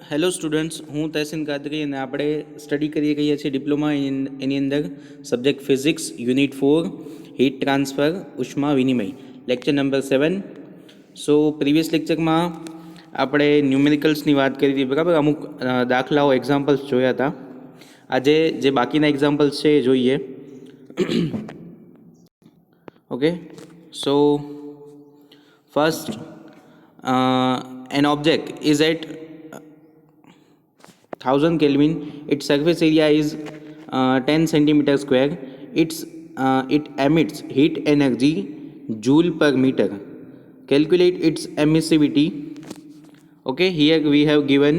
Hello students, હું તહેસીન કાદરી અને આપણે સ્ટડી કરી રહ્યા છીએ ડિપ્લોમા એની અંદર subject physics unit 4 heat transfer ઉષ્મા વિનિમય લેક્ચર નંબર 7. સો પ્રીવિયસ લેક્ચરમાં આપણે ન્યુમેરિકલ્સની વાત કરી હતી, બરાબર. અમુક દાખલાઓ એક્ઝામ્પલ્સ જોયા હતા. આજે જે બાકીના એક્ઝામ્પલ્સ છે એ જોઈએ. Okay, so first, an object is at 1000 Kelvin. Its surface area is 10 centimeter square. It emits heat energy joule per meter. Calculate its emissivity. Okay, here we have given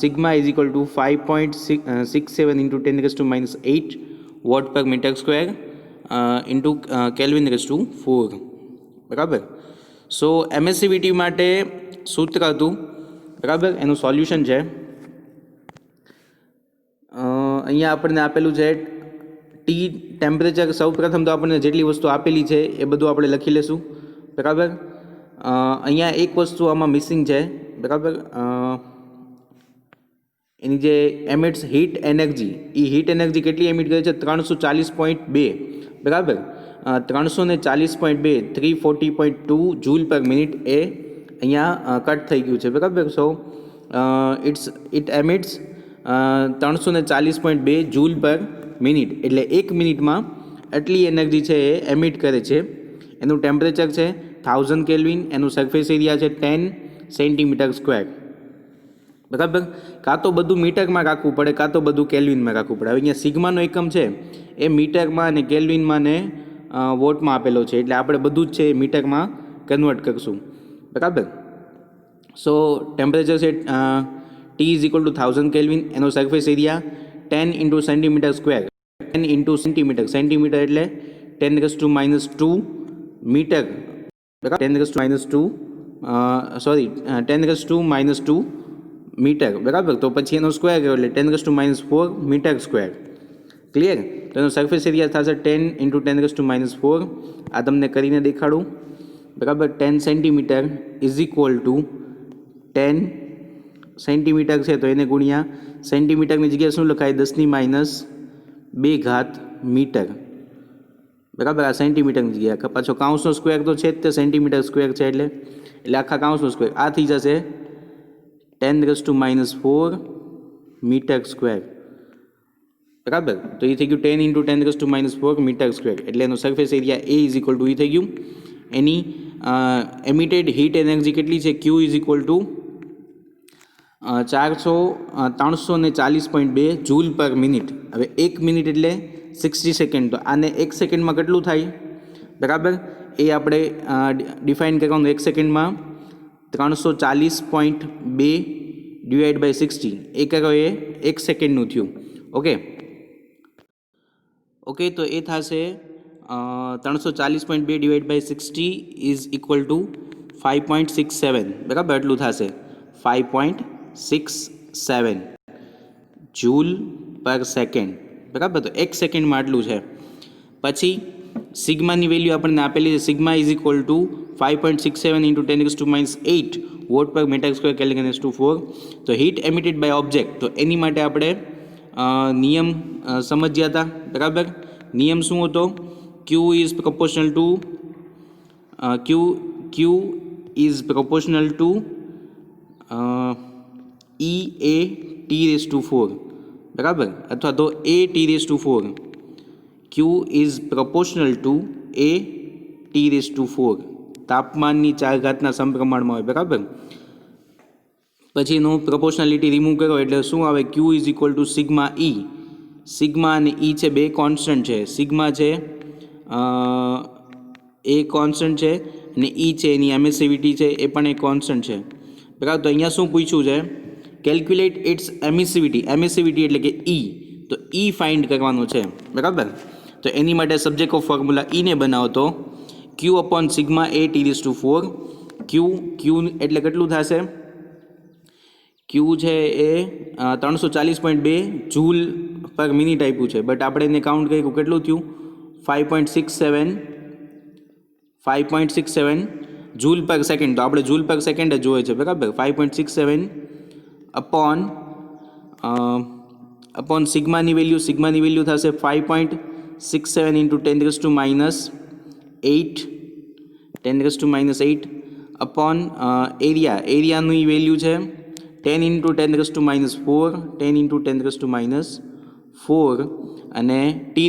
sigma is equal to 5.67 into 10 raised to minus 8 watt per meter square into Kelvin raised to 4. બરાબર. સો emissivity માટે સૂત્ર હતું, બરાબર. એનું solution છે અહીંયા આપણને આપેલું છે ટી ટેમ્પરેચર. સૌ પ્રથમ તો આપણને જેટલી વસ્તુ આપેલી છે એ બધું આપણે લખી લેશું, બરાબર. અહીંયા એક વસ્તુ આમાં મિસિંગ છે, બરાબર. એની જે એમિટ્સ હીટ એનર્જી, એ હીટ એનર્જી કેટલી એમિટ કરે છે? 340.2, બરાબર. 340.2 340.2 જૂલ પર મિનિટ એ અહીંયા કટ થઈ ગયું છે, બરાબર. So it emits 340.2 joule per minute, એટલે એક મિનિટમાં આટલી એનર્જી છે એ એમિટ કરે છે. એનું ટેમ્પરેચર છે 1000 કેલ્વિન, એનું સરફેસ એરિયા છે 10 સેન્ટીમીટર સ્ક્વેર, બરાબર. કાં તો બધું મીટરમાં રાખવું પડે, કાં તો બધું કેલ્વિનમાં રાખવું પડે. હવે અહીંયા સિગ્માનો એકમ છે એ મીટરમાં અને કેલ્વિનમાં ને વોટમાં આપેલો છે, એટલે આપણે બધું જ છે એ મીટરમાં કન્વર્ટ કરશું, બરાબર. સો ટેમ્પરેચર છે T is equal to 1000 kelvin, એનો surface area 10 into centimetre square, 10 into centimetre, centimetre એટલે 10 રેઝ ટુ માઇનસ 2 મીટર, બરાબર. 10 raise to minus 2 10 raise to minus 2 metre, બરાબર. તો પછી એનો સ્ક્વેર કર્યો એટલે 10 raise to minus 4 metre square. Clear? તો એનો સરફેસ એરિયા થશે 10 ઇન્ટુ 10 રેઝ ટુ માઇનસ 4. આ તમને કરીને દેખાડું, બરાબર. 10 centimetre is equal two 10 centimetre છે તો એને ગુણ્યા સેન્ટીમીટરની જગ્યાએ શું લખાય? 10⁻² મીટર, બરાબર. આ સેન્ટીમીટરની જગ્યાએ પાછો કાઉન્સનો સ્ક્વેર તો છે જ, તે સેન્ટીમીટર સ્ક્વેર છે એટલે આખા કાઉન્સનો સ્ક્વેર. આ થઈ જશે 10⁻⁴ મીટર સ્ક્વેર, બરાબર. તો એ થઈ ગયું 10 ઇન્ટુ 10⁻⁴ મીટર સ્ક્વેર, એટલે એનો સરફેસ એરિયા એ ઇઝ ઇક્વલ ટુ એ થઈ ગયું. એની એમિટેડ હીટ એનર્જી કેટલી છે? Q is equal to 340.2 joule per minute. હવે એક મિનિટ એટલે 60 સેકન્ડ, તો આને એક સેકન્ડમાં કેટલું થાય, બરાબર? એ આપણે ડિફાઇન કરવાનું. એક સેકન્ડમાં 340.2 ડિવાઈડ બાય 60 એ કરો, એ એક સેકન્ડનું થયું. ઓકે, તો એ થશે 340.2 divide by 60 is equal to 5.67, બરાબર. એટલું થશે 5.67 જૂલ પર સેકન્ડ, બરાબર. તો એક સેકન્ડમાં આટલું છે. પછી સિગ્માની વેલ્યુ આપણને આપેલી છે. Sigma is equal to 5.67 into 10⁻⁸ watt per metre square kelvin raise to 4. તો હીટ એમિટેડ બાય ઓબ્જેક્ટ, તો એની માટે આપણે નિયમ સમજ્યા હતા, બરાબર. નિયમ શું હતો? Q is proportional to E A T raise to 4, બરાબર, અથવા તો A T raise to 4. Q is proportional to A T raise to 4. તાપમાનની 4 ઘાતના સમપ્રમાણમાં હોય, બરાબર. પછી એનું પ્રોપોર્શનાલિટી રિમૂવ કરો એટલે શું આવે? Q is equal to sigma E. Sigma અને E છે બે કોન્સ્ટન્ટ છે. સિગ્મા છે એ કોન્સ્ટન્ટ છે અને E છે એની એમિસિવિટી છે એ પણ એક કોન્સ્ટન્ટ છે, બરાબર. તો અહીંયા શું પૂછ્યું છે? Calculate it's emissivity. એમિસિવિટી એટલે કે E, તો E ફાઇન્ડ કરવાનું છે, બરાબર. તો એની માટે સબ્જેક્ટ ઓફ ફોર્મ્યુલા E ને બનાવો તો Q upon sigma A T raise to 4. Q એટલે કેટલું થશે? Q છે એ 340.2 જૂલ પર મિનિટ આપ્યું છે, બટ આપણે એને કાઉન્ટ કર્યું કેટલું થયું? 5.67 જૂલ પર સેકન્ડ. તો આપણે જૂલ પર સેકન્ડ જ જોઈએ છે, બરાબર. 5.67 अपॉन सिग्मानी वेल्यू थशे 5.67 इंटू 10⁻8 10⁻8 अपॉन एरियानी वेल्यू है 10 इंटू 10⁻4 10 इंटू 10⁻4 અને T⁴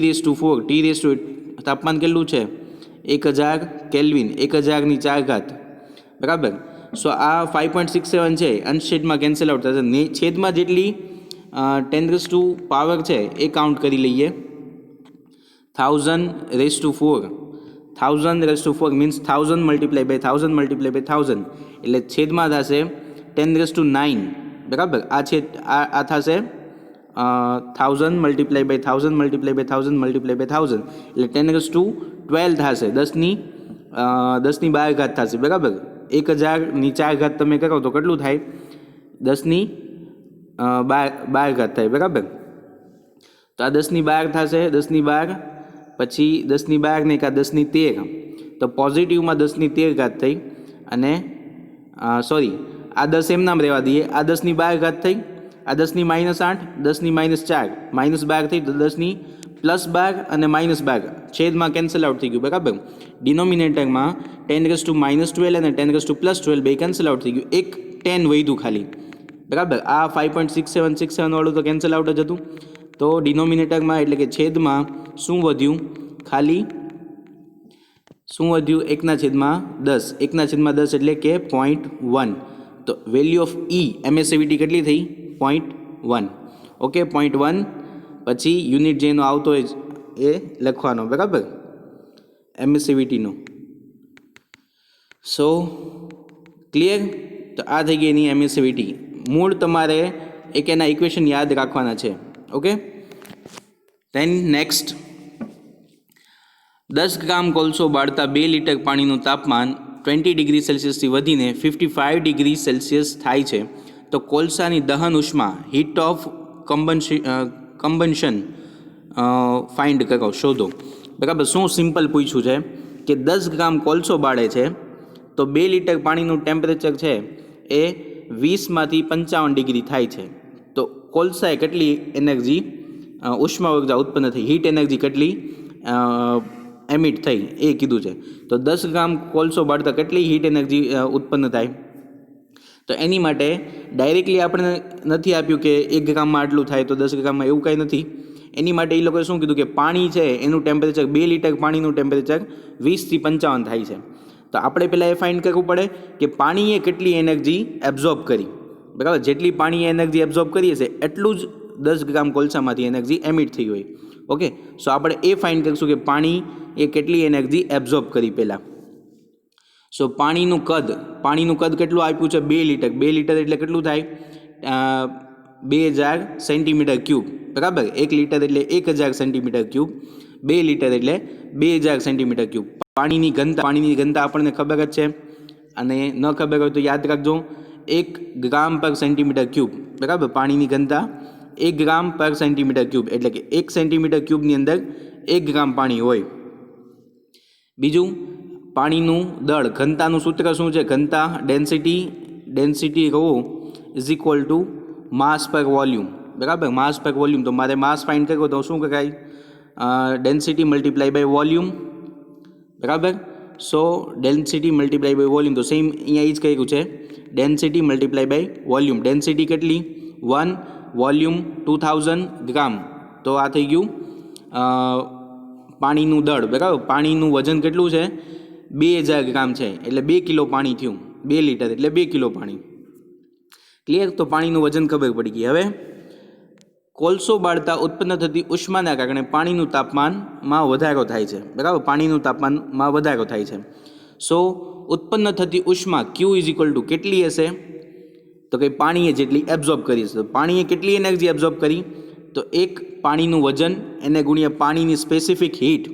તાપમાન કેટલું છે 1000 કેલ્વિન 1000ની 4 ઘાત બરાબર. સો આ 5.67 છે અંશછેદમાં કેન્સલ આઉટ થશે. છેદમાં જેટલી 10⁻, છે એ કાઉન્ટ કરી લઈએ. 1000⁴ મીન્સ 1000 મલ્ટીપ્લાય બાય 1000 એટલે છેદમાં થશે 10⁹ બરાબર. આ થશે 1000 multiply by 1000 multiply by 1000 multiply by 1000 એટલે 10⁻12 થશે. 10ની 12 ઘાત થશે બરાબર. 1000ની 4 ઘાત તમે કરો તો કેટલું થાય 10ની 12 ઘાત થાય બરાબર. તો આ 10ની 12 થશે 10ની 12 પછી 10ની 12 ને 10ની 13 તો પોઝિટિવમાં 10ની 13 ઘાત થઈ અને સોરી આ 10 એમ નામ રહેવા દઈએ. આ 10ની 12 ઘાત થઈ આ 10ની -8 10ની -4 -12 થઈ તો 10ની +12 અને -12 છેદમાં કેન્સલ આઉટ થઈ ગયું બરાબર. ડિનોમિનેટરમાં 10⁻12 અને 10⁻+12 બે કેન્સલ આઉટ થઈ ગયું. એક 10 વધ્યું ખાલી બરાબર. આ 5.67 વાળું તો કેન્સલ આઉટ જ હતું. તો ડિનોમિનેટરમાં એટલે કે છેદમાં શું વધ્યું ખાલી શું વધ્યું 1/10 1/10 એટલે કે 0.1. તો વેલ્યુ ઓફ એમિસિવિટી કેટલી થઈ 0.1. ઓકે 0.1 પછી યુનિટ જેનો આવતો હોય એ લખવાનો બરાબર એમિસિવિટીનો. સો ક્લિયર. તો આ થઈ ગઈ એની એમિસિવિટી. મૂળ તમારે એક એના ઇક્વેશન યાદ રાખવાના છે. ઓકે ધેન નેક્સ્ટ 10 ગ્રામ કોલસો બાળતા 2 લીટર પાણીનું તાપમાન 20°C વધીને 55°C થાય છે તો કોલસાની દહન ઉષ્મા હીટ ઓફ કમ્બન્શન ફાઇન્ડ કરો શોધો બરાબર. શું સિમ્પલ પૂછ્યું છે કે 10 ગ્રામ કોલસો બાળે છે તો 2 લીટર પાણીનું ટેમ્પરેચર છે એ 20માંથી 55 ડિગ્રી થાય છે. તો કોલસાએ કેટલી એનર્જી ઉષ્મા ઉર્જા ઉત્પન્ન થઈ હીટ એનર્જી કેટલી એમિટ થઈ એ કીધું છે. તો 10 ગ્રામ કોલસો બાળતા કેટલી હીટ એનર્જી ઉત્પન્ન થાય તો એની માટે ડાયરેક્ટલી આપણે નથી આપ્યું કે 1 ગ્રામમાં આટલું થાય તો 10 ગ્રામમાં એવું કાંઈ નથી. એની માટે એ લોકોએ શું કીધું કે પાણી છે એનું ટેમ્પરેચર 2 લીટર પાણીનું ટેમ્પરેચર 20થી 55 થાય છે. તો આપણે પહેલાં એ ફાઇન્ડ કરવું પડે કે પાણીએ કેટલી એનર્જી એબ્ઝોર્બ કરી બરાબર. જેટલી પાણીએ એનર્જી એબ્ઝોર્બ કરી હશે એટલું જ 10 ગ્રામ કોલસામાંથી એનર્જી એમિટ થઈ હોય. ઓકે સો આપણે એ ફાઇન્ડ કરીશું કે પાણી એ કેટલી એનર્જી એબ્ઝોર્બ કરી પહેલાં. સો પાણીનું કદ કેટલું આપ્યું છે 2 લીટર. 2 લીટર એટલે કેટલું થાય 2000 સેન્ટીમીટર ક્યુબ બરાબર. 1 લીટર એટલે 1000 સેન્ટીમીટર ક્યુબ. 2 લીટર એટલે 2000 સેન્ટીમીટર ક્યુબ. પાણીની ઘનતા આપણને ખબર જ છે અને ન ખબર હોય તો યાદ રાખજો 1 ગ્રામ પર સેન્ટીમીટર ક્યુબ બરાબર. પાણીની ઘનતા 1 ગ્રામ પર સેન્ટીમીટર ક્યુબ એટલે કે 1 સેન્ટીમીટર ક્યુબની અંદર 1 ગ્રામ પાણી હોય. બીજું પાણીનું દળ ઘનતાનું સૂત્ર શું છે ઘનતા ડેન્સિટી કહો ઇઝ ઇક્વલ ટુ માસ પર વોલ્યુમ બરાબર. માસ પર વોલ્યુમ તો મારે માસ ફાઇન્ડ કરવો તો શું કરાય ડેન્સિટી મલ્ટીપ્લાય બાય વોલ્યુમ બરાબર. So density multiply by volume તો સેમ અહીંયા એ જ કર્યું છે density multiply by volume. Density કેટલી 1 વોલ્યુમ 2000 ગ્રામ તો આ થઈ ગયું પાણીનું દળ બરાબર. પાણીનું વજન કેટલું છે 2000 ગ્રામ છે એટલે 2 કિલો પાણી થયું. 2 લીટર એટલે 2 કિલો પાણી. ક્લિયર. તો પાણીનું વજન ખબર પડી ગઈ. હવે કોલસો બાળતા ઉત્પન્ન થતી ઉષ્માના કારણે પાણીનું તાપમાનમાં વધારો થાય છે બરાબર. પાણીનું તાપમાનમાં વધારો થાય છે. સો ઉત્પન્ન થતી ઉષ્મા Q ઇઝ ઇક્વલ ટુ કેટલી હશે તો કે પાણીએ જેટલી એબ્ઝોર્બ કરી હશે. તો પાણીએ કેટલી એનર્જી એબ્ઝોર્બ કરી તો એક પાણીનું વજન એને ગુણ્યા પાણીની સ્પેસિફિક હીટ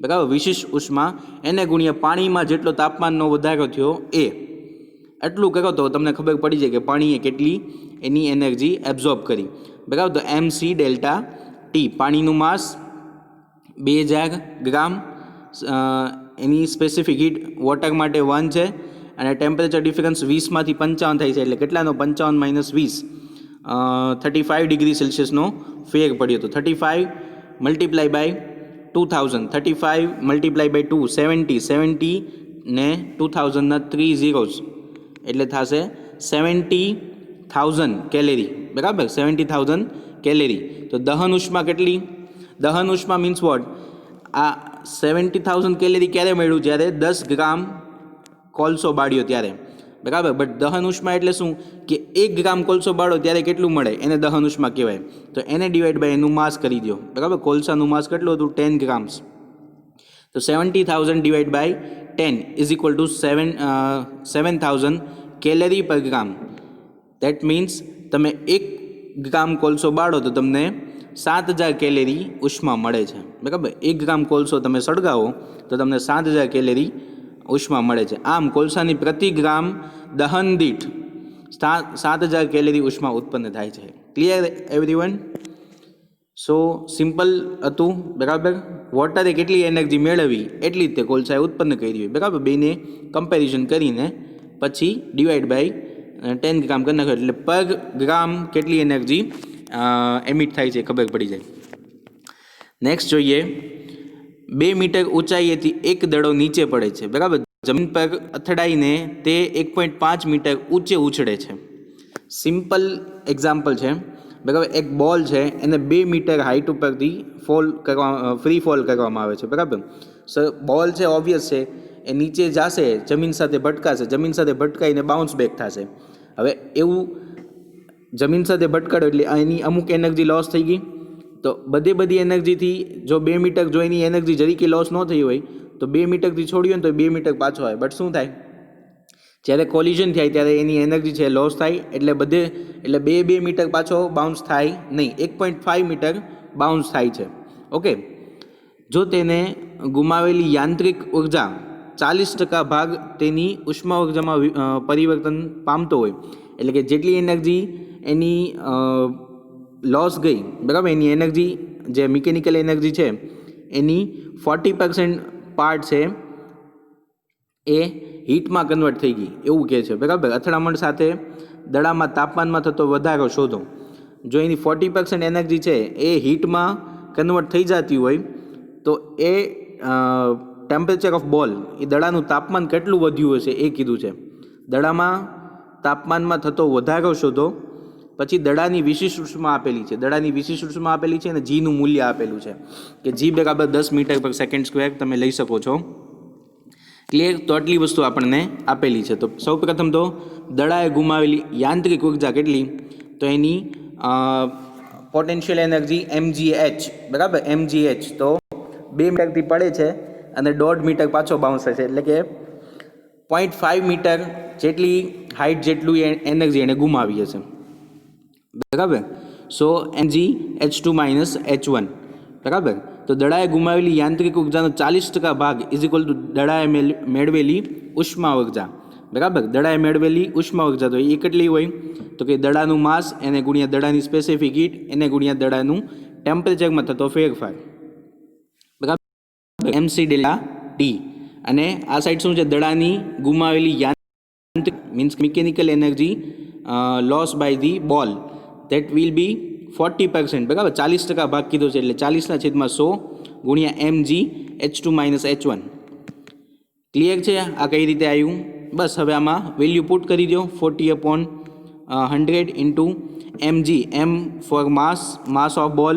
બરાબર વિશિષ્ટ ઉષ્મા એને ગુણ્યા પાણીમાં જેટલો તાપમાનનો વધારો થયો એ એટલું કરો તો તમને ખબર પડી જાય કે પાણીએ કેટલી એની એનર્જી એબ્ઝોર્બ કરી બરાબર. તો MC ડેલ્ટા ટી પાણીનું માસ 2000 ગ્રામ એની સ્પેસિફિક હીટ વોટર માટે 1 છે અને ટેમ્પરેચર ડિફરન્સ 20માંથી 55 થાય છે એટલે કેટલાનો 55 - 20 35 ડિગ્રી સેલ્સિયસનો ફેર પડ્યો હતો. 35 મલ્ટીપ્લાય બાય 2000, 35 મલ્ટીપ્લાય બાય 2 70 ને 2000ના 3 zeros એટલે થશે 70,000 કેલેરી. બરાબર, 70,000 કેલેરી. તો દહન ઉષ્મા કેટલી? દહન ઉષ્મા મીન્સ વોટ? આ 70,000 કેલેરી ક્યારે મળ્યું? જ્યારે 10 ગ્રામ કોલસો બાળ્યો ત્યારે. બરાબર, બટ દહન ઉષ્મા એટલે શું કે 1 ગ્રામ કોલસો બાળો ત્યારે કેટલું મળે એને દહન ઉષ્મા કહેવાય. તો એને ડિવાઈડ બાય એનું માસ કરી દો. બરાબર, કોલસાનું માસ કેટલું હતું? 10 ગ્રામ્સ. તો 70,000 divide by 10 is equal to 7,000 calorie પર ગ્રામ. દેટ મીન્સ તમે 1 ગ્રામ કોલસો બાળો તો તમને 7,000 કેલેરી ઉષ્મા મળે છે. બરાબર, 1 ગ્રામ કોલસો તમે સળગાવો તો તમને 7,000 કેલેરી ઉષ્મા મળે છે. આમ કોલસાની પ્રતિ ગ્રામ દહન દીઠ 7,000 કેલેરી ઉષ્મા ઉત્પન્ન થાય છે. Clear everyone? સો સિમ્પલ હતું. બરાબર, વોટરે કેટલી એનર્જી મેળવી એટલી જ તે કોલસાએ ઉત્પન્ન કરી હોય. બરાબર, બેને કમ્પેરિઝન કરીને પછી ડિવાઈડ બાય 10 ગ્રામ કરી નાખો એટલે પર ગ્રામ કેટલી એનર્જી એમિટ થાય છે ખબર પડી જાય. નેક્સ્ટ જોઈએ, 2 મીટર ઊંચાઈએથી એક દડો નીચે પડે છે. બરાબર, જમીન પર અથડાઈને તે 1.5 મીટર ઊંચે ઉછળે છે. સિમ્પલ એક્ઝામ્પલ છે. બરાબર, એક બોલ છે એને 2 મીટર હાઇટ ઉપરથી ફ્રી ફોલ કરવામાં આવે છે. બરાબર, બોલ છે ઓબ્વિયસ છે એ નીચે જશે, જમીન સાથે ભટકાશે, જમીન સાથે ભટકાઈને બાઉન્સ બેક થશે. હવે એવું જમીન સાથે ભટકાડો એટલે એની અમુક એનર્જી લોસ થઈ ગઈ. તો બધી એનર્જીથી જો 2 મીટર જો એની એનર્જી જરીકે લોસ ન થઈ હોય તો 2 મીટરથી છોડ્યું ને તો 2 મીટર પાછો આવે. બટ શું થાય? જ્યારે કોલિઝન થાય ત્યારે એની એનર્જી છે લોસ થાય એટલે બે મીટર પાછો બાઉન્સ થાય નહીં, 1.5 મીટર બાઉન્સ થાય છે. ઓકે, જો તેને ગુમાવેલી યાંત્રિક ઉર્જા 40% ભાગ તેની ઉષ્મા ઉર્જામાં પરિવર્તન પામતો હોય, એટલે કે જેટલી એનર્જી એની લોસ ગઈ, બરાબર, એની એનર્જી જે મિકેનિકલ એનર્જી છે એની 40% પાર્ટ છે એ હીટમાં કન્વર્ટ થઈ ગઈ એવું કહે છે. બરાબર, અથડામણ સાથે દડામાં તાપમાનમાં થતો વધારો શોધો. જો એની 40% એનર્જી છે એ હીટમાં કન્વર્ટ થઈ જતી હોય તો એ ટેમ્પરેચર ઓફ બોલ, એ દડાનું તાપમાન કેટલું વધ્યું હશે એ કીધું છે. દડામાં તાપમાનમાં થતો વધારો શોધો. પછી દડાની વિશિષ્ટ ઉષ્મા આપેલી છે. દડાની વિશિષ્ટ ઉષ્મા આપેલી છે અને જીનું મૂલ્ય આપેલું છે કે જી બરાબર 10 મીટર પર સેકન્ડ સ્ક્વેર તમે લઈ શકો છો. ક્લિયર? તો આટલી વસ્તુ આપણને આપેલી છે. તો સૌપ્રથમ તો દડાએ ગુમાવેલી યાંત્રિક ઉર્જા કેટલી? તો એની પોટેન્શિયલ એનર્જી mgh. બરાબર, mgh તો 2 મીટરથી પડે છે અને 1.5 મીટર પાછો બાઉન્સ થશે એટલે કે 0.5 મીટર જેટલી હાઇટ જેટલું એનર્જી એને ગુમાવી હશે. બરાબર, સો mgh2 માઇનસ h1. બરાબર, તો દડાએ ગુમાવેલી યાંત્રિક ઉર્જાનો 40% ભાગ ઇઝ ઇક્વલ ટુ દડાએ મેળવેલી ઉષ્મા ઉર્જા. બરાબર, દડાએ મેળવેલી ઉષ્મા ઉર્જા તો એ કેટલી હોય? તો કે દડાનું માસ એને ગુણ્યા દડાની સ્પેસિફિક હીટ એને ગુણ્યા દડાનું ટેમ્પરેચરમાં થતો ફેરફાર. બરાબર, mc ડેલ્ટા ટી. અને આ સાઈડ શું છે? દડાની ગુમાવેલી યાંત્રિક means mechanical energy loss by the ball, that will be 40%. બરાબર, 40% ભાગ કીધો છે એટલે 40/100 ગુણ્યા mgh2 માઇનસ h1. ક્લિયર છે આ કઈ રીતે આવ્યું? બસ હવે આમાં વેલ્યુ પુટ કરી દો. 40/100 into mg, m for mass of ball,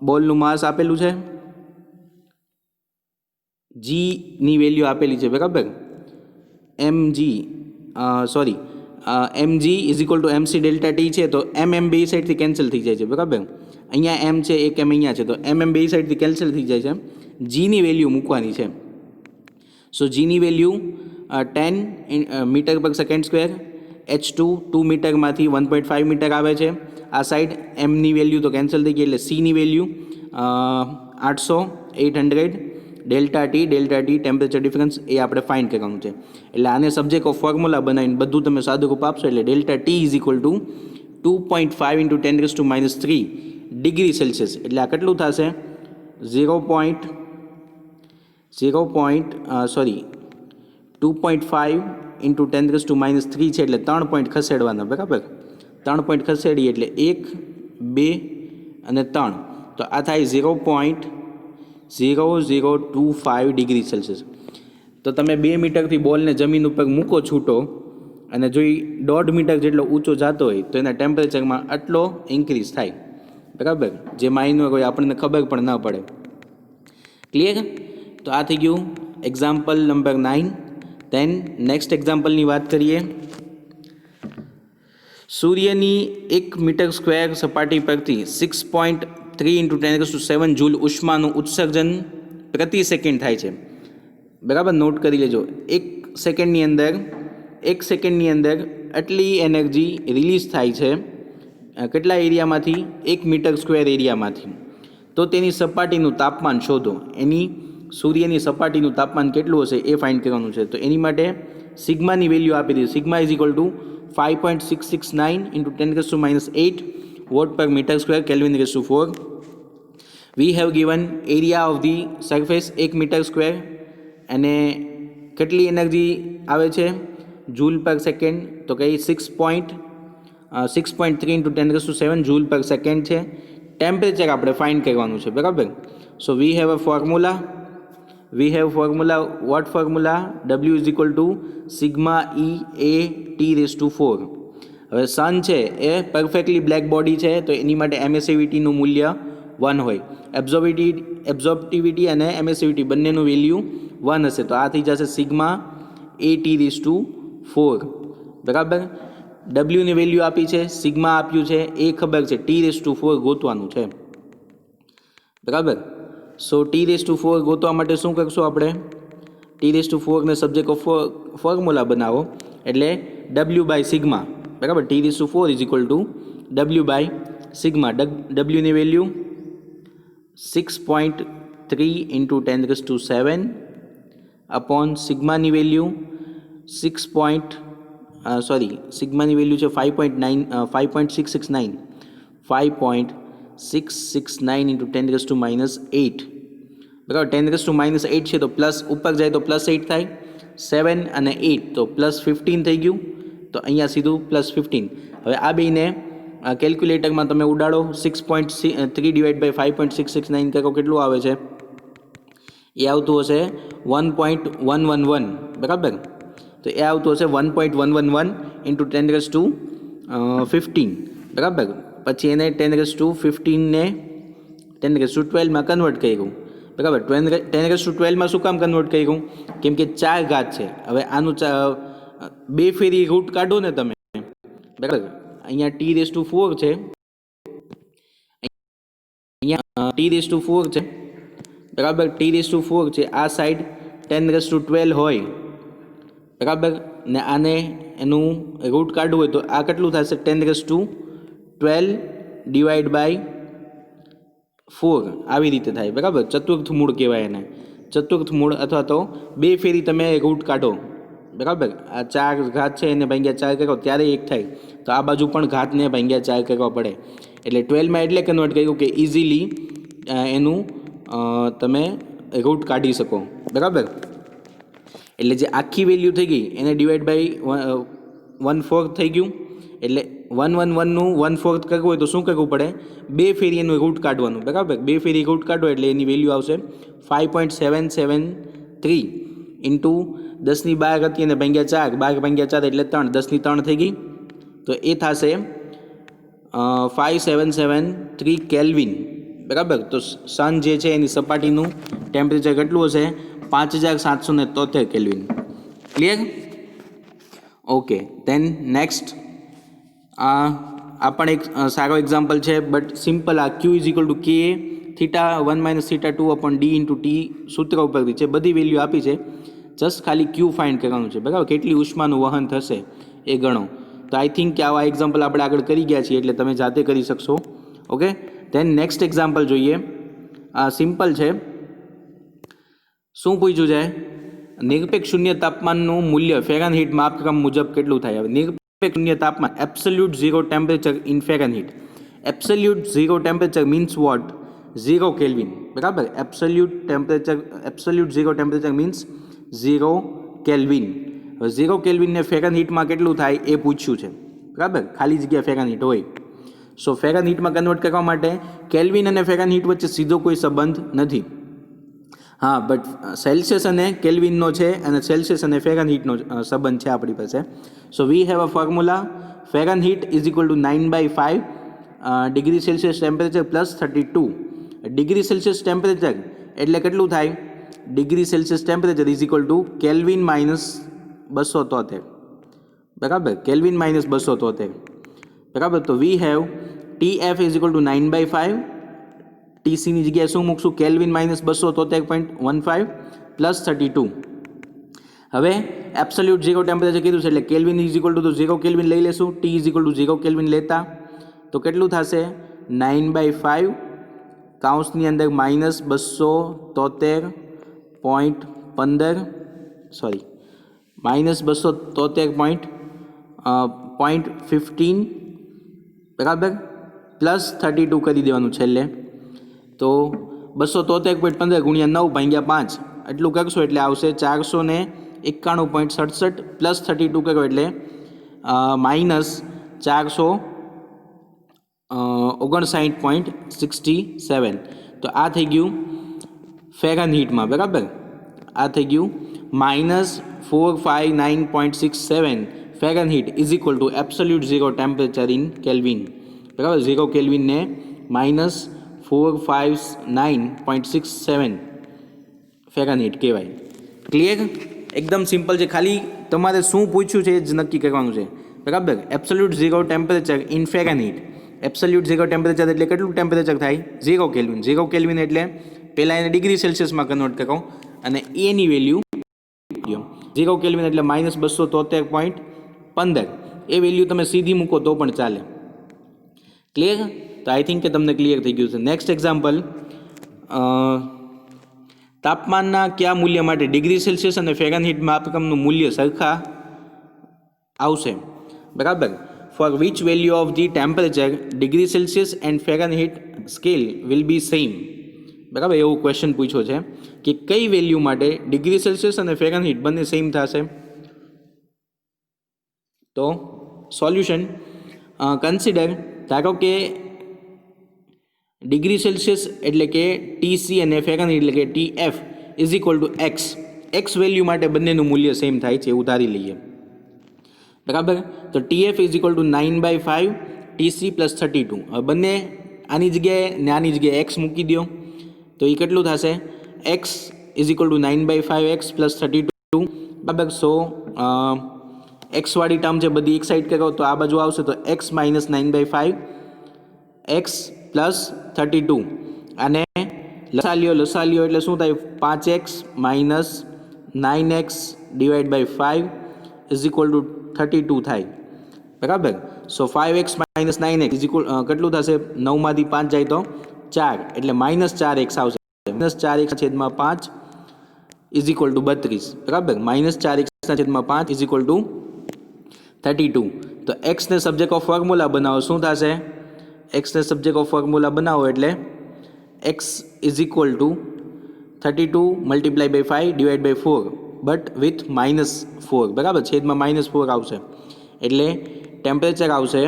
બોલનું માસ આપેલું છે, જીની વેલ્યુ આપેલી છે. બરાબર, mg is equal two mc delta T છે તો mm બે સાઈડથી કેન્સલ થઈ જાય છે. બરાબર, અહીંયા m છે, એક m અહીંયા છે તો mm બે સાઈડથી કેન્સલ થઈ જાય છે. જીની વેલ્યુ મૂકવાની છે. સો જીની વેલ્યુ 10 મીટર પર સેકન્ડ સ્ક્વેર, h2 2 મીટરમાંથી 1.5 મીટર આવે છે. આ સાઈડ એમની વેલ્યુ તો કેન્સલ થઈ ગઈ એટલે સીની value 800 delta T temperature difference એ આપણે ફાઇન્ડ કરવાનું છે. એટલે આને સબ્જેક્ટ ઓફ ફોર્મ્યુલા બનાવીને બધું તમે સાદું રૂપ આપશો એટલે delta T is equal two 2.5 into 10⁻³ degree Celsius. એટલે આ કેટલું થશે? 2.5 ઇન્ટુ 10⁻³ છે એટલે 3 પોઈન્ટ ખસેડવાના, બરાબર. 3 પોઈન્ટ ખસેડીએ એટલે 1, 2 અને 3, તો આ થાય 0.0025 ડિગ્રી સેલ્સિયસ. તો તમે 2 મીટરથી બોલને જમીન ઉપર મૂકો છૂટો અને જો એ 1.5 મીટર જેટલો ઊંચો જતો હોય તો એના ટેમ્પરેચરમાં આટલો ઇન્ક્રીઝ થાય, બરાબર. જે માઇનર હોય આપણને ખબર પણ ન પડે. ક્લિયર? તો આ થઈ ગયું એક્ઝામ્પલ નંબર 9. ધેન નેક્સ્ટ એક્ઝામ્પલની વાત કરીએ. સૂર્યની 1 મીટર સ્ક્વેર સપાટી પરથી 6.3 × 10⁷ જૂલ ઉષ્માનું ઉત્સર્જન પ્રતિ સેકન્ડ થાય છે, બરાબર. નોટ કરી લેજો. 1 સેકન્ડની અંદર આટલી એનર્જી રિલીઝ થાય છે. કેટલા એરિયામાંથી? 1 મીટર સ્ક્વેર એરિયામાંથી. તો તેની સપાટીનું તાપમાન શોધો. એની સૂર્યની સપાટીનું તાપમાન કેટલું હશે એ ફાઇન્ડ કરવાનું છે. તો એની માટે સિગ્માની વેલ્યુ આપી દીધી. Sigma is equal to 5.669 × 10⁻8 watt per metre square Kelvin/4. We have given area of the surface 1 metre square અને કેટલી એનર્જી આવે છે જૂલ પર સેકન્ડ, તો કે 6.3 × 10⁷ જૂલ પર સેકન્ડ છે. ટેમ્પરેચર આપણે ફાઇન્ડ કરવાનું છે, બરાબર. So we have a formula. What formula? W is equal to sigma E/T⁴. હવે સન છે એ પરફેક્ટલી બ્લેક બોડી છે, તો એની માટે એમિસિવિટીનું મૂલ્ય 1 હોય. એબ્ઝોર્પ્ટિવિટી અને એમિસિવિટી બંનેનું વેલ્યુ 1 હશે, તો આ થઈ જશે સિગ્મા A/T⁴, બરાબર. ડબલ્યુની વેલ્યુ આપી છે, સિગ્મા આપ્યું છે, એ ખબર છે, T⁴ ગોતવાનું છે, બરાબર. સો T⁴ ગોતવા માટે શું કરશું આપણે? T⁴ ને સબ્જેક્ટ ઓફ ફોર્મ્યુલા બનાવો એટલે W/સિગ્મા, બરાબર. T⁴ ઇઝ ઇક્વલ ટુ W/સિગ્મા. ડબલ્યુની વેલ્યુ 6.3 × 10⁷ અપોન સિગ્માની વેલ્યુ સિગ્માની વેલ્યુ છે 5.669 × 10⁻8, બરાબર. 10⁻8 છે તો પ્લસ ઉપર જાય તો +8 થાય, 7 અને 8 તો +15 થઈ ગયું, તો અહીંયા સીધું +15. હવે આ બેને કેલ્ક્યુલેટરમાં તમે ઉડાડો. 6.3 / 5.669 કરો, કેટલું આવે છે? એ આવતું હશે 1.111, બરાબર. તો એ આવતું હશે 1.111 × 10⁻15, બરાબર. પછી એને 10⁻15 ને 10⁻12માં કન્વર્ટ કર્યું, બરાબર. 10⁻12માં શું કામ કન્વર્ટ કર્યું? કેમ કે 4 ઘાત છે. હવે આનું 2 ફેરી રૂટ કાઢો ને તમે, બરાબર. અહીંયા T⁴ છે, અહીંયા T⁴ છે, બરાબર. T⁴ છે, આ સાઈડ 10⁻12 હોય, બરાબર. ને આને એનું રૂટ કાઢવું હોય તો આ કેટલું થશે? 10⁻12 / 4 આવી રીતે થાય, બરાબર. ચતુર્થ મૂળ કહેવાય એને, ચતુર્થ મૂળ. અથવા તો 2 ફેરી તમે રૂટ કાઢો, બરાબર. આ 4 ઘાત છે એને ભાગ્યા 4 કરો ત્યારે 1 થાય, તો આ બાજુ પણ ઘાતને ભાગ્યા 4 કરવા પડે. એટલે 12માં એટલે કન્વર્ટ કર્યું કે ઇઝીલી એનું તમે રૂટ કાઢી શકો, બરાબર. એટલે જે આખી વેલ્યુ થઈ ગઈ એને ડિવાઈડ બાય 1/4 થઈ ગયું. એટલે 111નું 1/4 કરવું હોય તો શું કરવું પડે? 2 ફેરી એનું રૂટ કાઢવાનું, બરાબર. 2 ફેરી રૂટ કાઢો એટલે એની વેલ્યુ આવશે 5.773 ઇન્ટુ 10⁻12 હતી અને ભાગ્યા 4, 12 × 4 એટલે 3, 10⁻3 થઈ ગઈ, તો એ થશે 5773 કેલ્વિન, બરાબર. તો સન જે છે એની સપાટીનું ટેમ્પરેચર કેટલું હશે? 5773 kelvin. Clear? Okay. Then next, આ પણ એક સારો એક્ઝામ્પલ છે, બટ સિમ્પલ. આ Q is equal to K θ1 - θ2 upon D × T સૂત્ર ઉપરથી છે. બધી વેલ્યુ આપી છે, જસ્ટ ખાલી Q ફાઇન્ડ કરવાનું છે, બરાબર. કેટલી ઉષ્માનું વહન થશે એ ગણો. તો આઈ થિંક કે આવા એક્ઝામ્પલ આપણે આગળ કરી ગયા છીએ એટલે તમે જાતે કરી શકશો. ઓકે. ધેન નેક્સ્ટ એક્ઝામ્પલ જોઈએ. આ સિમ્પલ છે. શું પૂછ્યું છે? નિરપેક્ષ શૂન્ય તાપમાનનું મૂલ્ય ફેરનહીટ માપક્રમ મુજબ કેટલું થાય? હવે નિરપેક્ષ શૂન્ય તાપમાન, absolute zero temperature in Fahrenheit. Absolute zero temperature means what? 0 kelvin, બરાબર. Absolute zero temperature means 0 kelvin, હવે 0 કેલ્વિનને ફેરનહીટમાં કેટલું થાય એ પૂછ્યું છે, બરાબર, ખાલી જગ્યા ફેરનહીટ હોય. સો ફેરનહીટમાં કન્વર્ટ કરવા માટે કેલ્વિન અને ફેરનહીટ વચ્ચે સીધો કોઈ સંબંધ નથી. હા, બટ સેલ્સિયસ અને કેલ્વિનનો છે અને સેલ્સિયસ અને ફેરનહીટનો સંબંધ છે આપણી પાસે. So we have a formula Fahrenheit is equal to 9/5 degree Celsius temperature plus 32. Degree Celsius temperature એટલે કેટલું થાય? Degree Celsius temperature is equal to kelvin minus 273, બરાબર, કેલ્વિન માઇનસ 273, બરાબર. તો we have TF is equal to 9/5, TCની જગ્યાએ શું મૂકશું? Kelvin minus 273.15 plus 32. હવે એબ્સોલ્યુટ 0 ટેમ્પરેચર કીધું છે એટલે kelvin is equal to 0 kelvin લઈ લેશું. T is equal to 0 kelvin લેતા તો કેટલું થશે? 9/5 કાઉન્સની અંદર માઇનસ 273.15 સોરી માઇનસ 273.15 બરાબર પ્લસ 32 કરી દેવાનું છેલ્લે. તો 273.15 ગુણ્યા 9 ભાગ્યા 5 એટલું કરશો એટલે આવશે 491.67 પ્લસ 32 કરો એટલે માઇનસ 459.67. તો આ થઈ ગયું ફેરનહીટમાં, બરાબર, આ થઈ ગયું minus 459.67 Fahrenheit is equal two absolute 0 temperature in kelvin, બરાબર. 0 કેલ્વિનને માઇનસ 459.67 ફેરનહીટ કહેવાય. ક્લિયર? એકદમ સિમ્પલ છે. ખાલી તમારે શું પૂછ્યું છે એ જ નક્કી કરવાનું છે, બરાબર. Absolute 0 temperature in Fahrenheit. Absolute 0 temperature એટલે કેટલું ટેમ્પરેચર થાય? 0 કેલ્વિન. 0 કેલ્વિન એટલે પહેલાં એને ડિગ્રી સેલ્સિયસમાં કન્વર્ટ કરો અને એની વેલ્યુ 0 કેલ્વિન એટલે માઇનસ 273.15 એ વેલ્યુ તમે સીધી મૂકો તો પણ ચાલે. ક્લિયર? તો આઈ થિંક કે તમને ક્લિયર થઈ ગયું છે. નેક્સ્ટ એક્ઝામ્પલ, તાપમાનના કયા મૂલ્ય માટે ડિગ્રી સેલ્સિયસ અને ફેરનહીટ માપક્રમનું મૂલ્ય સરખા આવશે? બરાબર. For which value of the temperature degree Celsius and Fahrenheit scale will be same. બરાબર, એવો ક્વેશ્ચન પૂછ્યો છે કે કઈ વેલ્યુ માટે ડિગ્રી સેલ્સિયસ અને ફેરનહીટ બંને સેમ થશે? તો સોલ્યુશન કન્સિડર, ધારો કે ડિગ્રી સેલ્સિયસ એટલે કે TC અને ફેરનહીટ એટલે કે TF is equal two x. X value માટે બંનેનું મૂલ્ય સેમ થાય છે એવું ધારી લઈએ, બરાબર. તો TF is equal to 9/5 TC plus 32. હવે બંને આની જગ્યાએ ને આની જગ્યાએ એક્સ મૂકી દો તો એ કેટલું થશે? X is equal to 9/5 x plus 32, બરાબર. સો એક્સવાળી ટર્મ છે બધી એક સાઈડ કરો તો આ બાજુ આવશે તો એક્સ માઇનસ 9/5 એક્સ પ્લસ 32 અને લસાલ્યો એટલે શું થાય? 5x minus 9x divide by 5 is equal to 32 થાય, બરાબર. સો 5x minus 9x is equal કેટલું થશે? 9માંથી 5 જાય તો 4 એટલે માઇનસ 4x આવશે. માઇનસ 4x છેદમાં 5 ઇઝ ઇક્વલ ટુ 32, બરાબર. માઇનસ 4x છેદમાં 5 ઇઝ ઇક્વલ ટુ 32. તો એક્સને સબ્જેક્ટ ઓફ ફોર્મ્યુલા બનાવો શું થશે? એક્સને સબ્જેક્ટ ઓફ ફોર્મ્યુલા બનાવો એટલે x is equal to 32 multiply by 5 divide by 4 but with minus 4, બરાબર. છેદમાં માઇનસ 4 આવશે એટલે ટેમ્પરેચર આવશે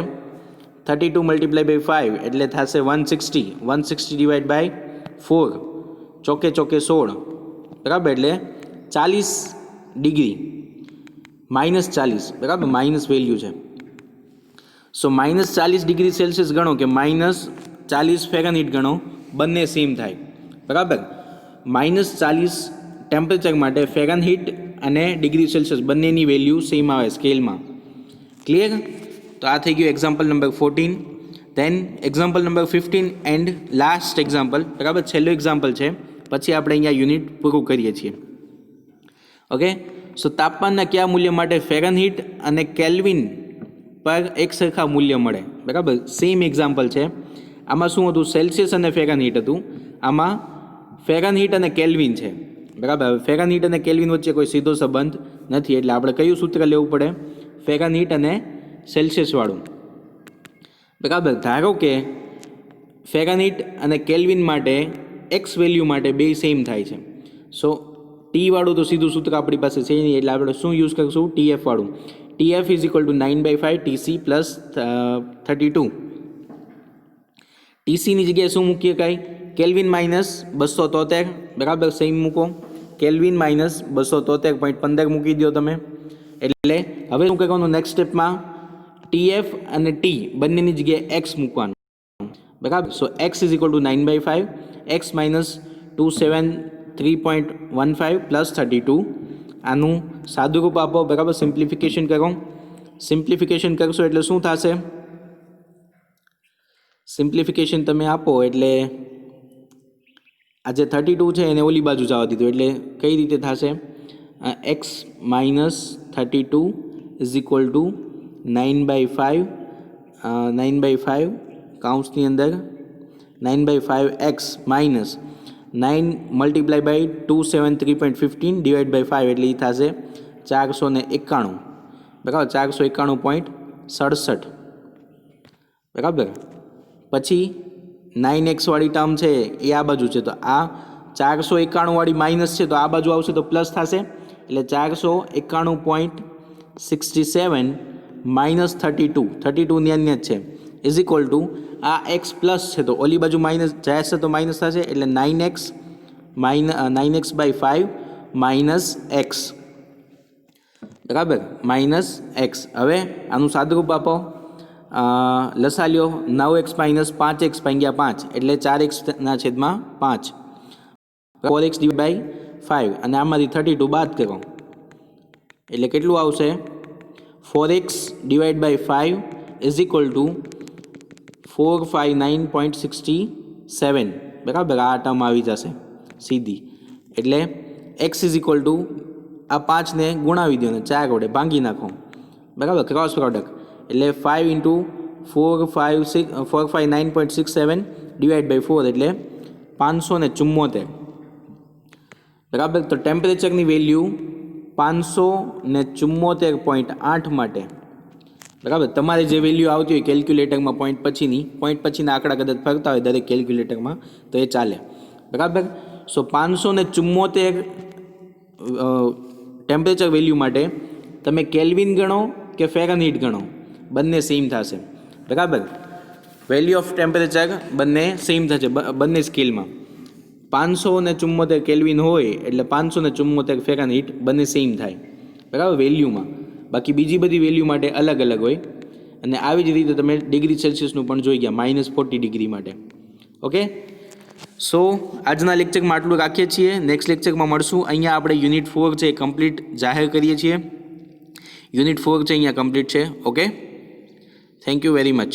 32 મલ્ટીપ્લાય બાય 5 એટલે થશે 160. 160 ડિવાઈડ બાય 4 ચોકે 16, બરાબર. એટલે 40 ડિગ્રી માઇનસ 40, બરાબર. માઇનસ વેલ્યુ છે. સો માઇનસ 40 ડિગ્રી સેલ્સિયસ ગણો કે માઇનસ 40 ફેરનહીટ ગણો, બંને સેમ થાય, બરાબર. માઇનસ 40 ટેમ્પરેચર માટે ફેરનહીટ અને ડિગ્રી સેલ્સિયસ બંનેની વેલ્યુ સેમ આવે સ્કેલમાં. ક્લિયર? તો આ થઈ ગયું example number 14. Then example number 15 and last example, બરાબર. છેલ્લું એક્ઝામ્પલ છે પછી આપણે અહીંયા યુનિટ પૂરું કરીએ છીએ. ઓકે. સો તાપમાનના કયા મૂલ્ય માટે ફેરનહીટ અને કેલ્વિન પર એક સરખા મૂલ્ય મળે? બરાબર. સેમ એક્ઝામ્પલ છે. આમાં શું હતું? સેલ્સિયસ અને ફેરનહીટ હતું. આમાં ફેરનહીટ અને કેલ્વિન છે, બરાબર. ફેરનહીટ અને કેલ્વિન વચ્ચે કોઈ સીધો સંબંધ નથી એટલે આપણે કયું સૂત્ર લેવું પડે? ફેરનહીટ અને સેલ્સિયસવાળું, બરાબર. ધારો કે ફેરનહીટ અને કેલ્વિન માટે એક્સ વેલ્યુ માટે બે સેમ થાય છે. સો ટી વાળું તો સીધું સૂત્ર આપણી પાસે છે નહીં, એટલે આપણે શું યુઝ કરશું? TF વાળું. TF is equal to 9/5 TC plus 32. TCની જગ્યાએ શું મૂકીએ? કાંઈ કેલ્વિન માઇનસ 273, બરાબર, સેમ મૂકો. કેલ્વિન માઇનસ 273.15 મૂકી દો તમે. એટલે હવે શું કરવાનું નેક્સ્ટ સ્ટેપમાં? TF અને T બંનેની જગ્યાએ x મૂકવાનું, બરાબર. સો x is equal to 9/5, x minus 273.15 plus 32. આનું સાદું રૂપ આપો, બરાબર. સિમ્પ્લિફિકેશન કરો. સિમ્પ્લિફિકેશન કરશો એટલે શું થશે? સિમ્પ્લિફિકેશન તમે આપો એટલે આ જે 32 છે એને ઓલી બાજુ જવા દીધું, એટલે કઈ રીતે થશે? x minus 32 is equal to 9/5, 9/5 કાઉન્સની અંદર 9/5 x minus 9 multiply by 273.15 divide by 5, એટલે એ થશે 491, બરાબર. 491.67, બરાબર. પછી 9x વાળી ટર્મ છે એ આ બાજુ છે, તો આ 491 વાળી માઇનસ છે, તો આ બાજુ આવશે તો પ્લસ થશે, એટલે 491.67 માઇનસ 32 ન્યા જ છે ઇઝ ઇક્વલ ટુ આ x પ્લસ છે તો ઓલી બાજુ માઇનસ જાય છે તો માઇનસ થશે, એટલે 9x બાય 5 માઇનસ x, બરાબર, માઇનસ x. હવે આનું સાદુરૂપ આપો, લસા લ્યો. 9x માઇનસ 5x ભાગ્યા 5 એટલે 4x ના છેદમાં 5, 4x ડિવાઇડ બાય 5, અને આમાંથી 32 બાદ કરો એટલે કેટલું આવશે? 4x divide by 5 is equal to 459.67, બરાબર. આ ટર્મ આવી જશે સીધી, એટલે x ઇઝ ઇક્વલ ટુ આ 5ને ગુણાવી દો ને 4 વડે ભાંગી નાખો, બરાબર, ક્રોસ પ્રોડક્ટ, એટલે 5 ઇન્ટુ 459.67 ડિવાઈડ બાય 4 એટલે 574, બરાબર. તો ટેમ્પરેચરની વેલ્યુ 574.8 માટે, બરાબર. તમારે જે વેલ્યુ આવતી હોય કેલ્ક્યુલેટરમાં પોઈન્ટ પછીના આંકડા કદાચ ફરતા હોય દરેક કેલ્ક્યુલેટરમાં તો એ ચાલે, બરાબર. સો 574 ટેમ્પરેચર વેલ્યુ માટે તમે કેલ્વિન ગણો કે ફેરનહીટ ગણો, બંને સેમ થશે, બરાબર. વેલ્યુ ઓફ ટેમ્પરેચર બંને સેમ થશે, બંને સ્કેલમાં 574 કેલ્વિન હોય એટલે 574 ફેરનહીટ બંને સેમ થાય, બરાબર, વેલ્યુમાં. બાકી બીજી બધી વેલ્યુ માટે અલગ અલગ હોય. અને આવી જ રીતે તમે ડિગ્રી સેલ્સિયસનું પણ જોઈ ગયા, -40 ડિગ્રી માટે. ઓકે, સો આજના લેક્ચરમાં આટલું રાખીએ છીએ. નેક્સ્ટ લેક્ચરમાં મળશું. અહીંયા આપણે યુનિટ 4 છે એ કમ્પ્લીટ જાહેર કરીએ છીએ. યુનિટ 4 છે અહીંયા કમ્પ્લીટ છે. Okay, thank you very much.